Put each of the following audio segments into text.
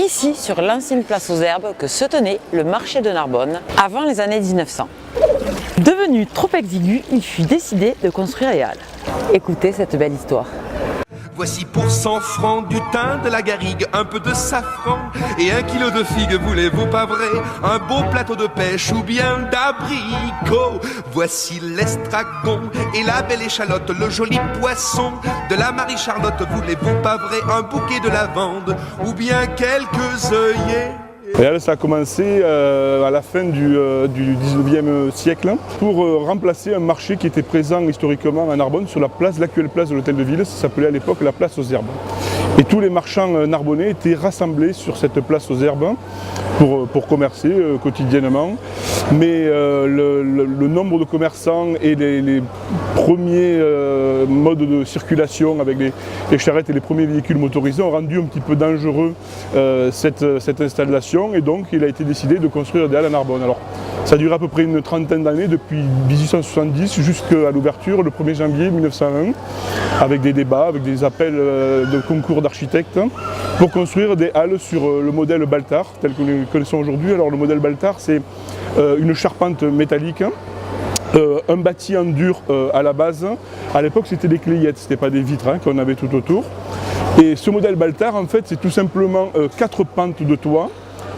ici, sur l'ancienne place aux Herbes, que se tenait le marché de Narbonne avant les années 1900. Devenu trop exigu, il fut décidé de construire les halles. Écoutez cette belle histoire. Voici pour 100 francs du thym, de la garrigue, un peu de safran et 1 kilo de figues, voulez-vous pas vrai? Un beau plateau de pêche ou bien d'abricots. Voici l'estragon et la belle échalote, le joli poisson de la Marie-Charlotte, voulez-vous pas vrai? Un bouquet de lavande ou bien quelques œillets. Les halles, ça a commencé à la fin du 19e siècle pour remplacer un marché qui était présent historiquement à Narbonne sur l'actuelle place de l'Hôtel de Ville. Ça s'appelait à l'époque la place aux Herbes. Et tous les marchands narbonnais étaient rassemblés sur cette place aux Herbes pour commercer quotidiennement. Mais le nombre de commerçants et les premiers modes de circulation avec les charrettes et les premiers véhicules motorisés ont rendu un petit peu dangereux cette installation. Et donc il a été décidé de construire des halles à Narbonne. Alors ça a duré à peu près une trentaine d'années, depuis 1870 jusqu'à l'ouverture le 1er janvier 1901, avec des débats, avec des appels de concours d'architectes, pour construire des halles sur le modèle Baltard, tel que nous le connaissons aujourd'hui. Alors le modèle Baltard, c'est une charpente métallique, un bâti en dur à la base. À l'époque, c'était des clayettes, ce n'était pas des vitres qu'on avait tout autour. Et ce modèle Baltard, en fait, c'est tout simplement 4 pentes de toit,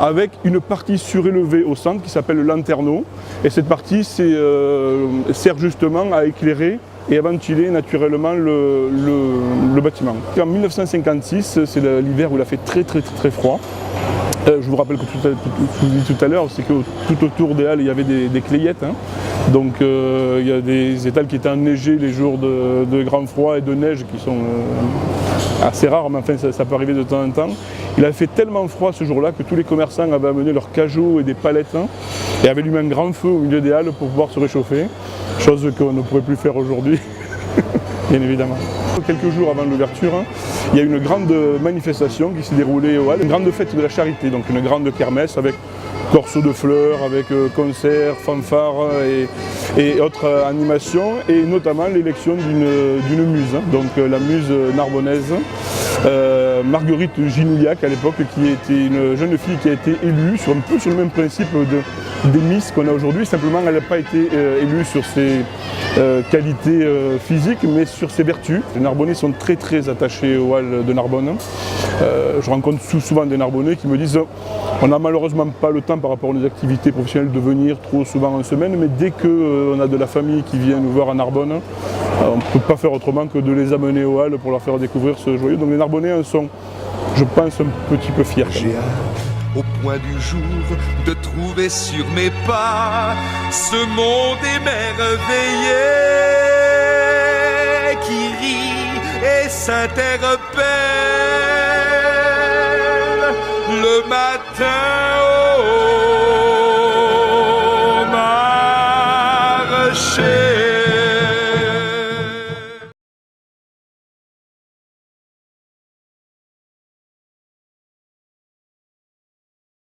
avec une partie surélevée au centre qui s'appelle le lanterneau. Et cette partie sert justement à éclairer et à ventiler naturellement le bâtiment. En 1956, c'est l'hiver où il a fait très froid. Je vous rappelle que je vous dis tout à l'heure, c'est que tout autour des halles, il y avait des clayettes. Donc il y a des étals qui étaient enneigés les jours de grand froid et de neige qui sont assez rares, mais enfin ça peut arriver de temps en temps. Il avait fait tellement froid ce jour-là que tous les commerçants avaient amené leurs cajots et des palettes et avaient allumé un grand feu au milieu des halles pour pouvoir se réchauffer, chose qu'on ne pourrait plus faire aujourd'hui, bien évidemment. Quelques jours avant l'ouverture, il y a une grande manifestation qui s'est déroulée aux halles, une grande fête de la charité, donc une grande kermesse avec corso de fleurs, avec concerts, fanfares et autres animations, et notamment l'élection d'une muse, donc la muse narbonnaise, Marguerite Ginouliac à l'époque, qui était une jeune fille qui a été élue un peu sur le même principe des Miss qu'on a aujourd'hui. Simplement, elle n'a pas été élue sur ses qualités physiques, mais sur ses vertus. Les Narbonnais sont très attachés aux halles de Narbonne. Je rencontre souvent des Narbonnais qui me disent on n'a malheureusement pas le temps par rapport aux activités professionnelles de venir trop souvent en semaine, mais dès qu'on a de la famille qui vient nous voir à Narbonne, on ne peut pas faire autrement que de les amener aux halles pour leur faire découvrir ce joyau. Donc les Narbonnais en sont, je pense, un petit peu fiers. J'ai hâte au point du jour de trouver sur mes pas ce monde émerveillé qui rit et s'interpelle le matin.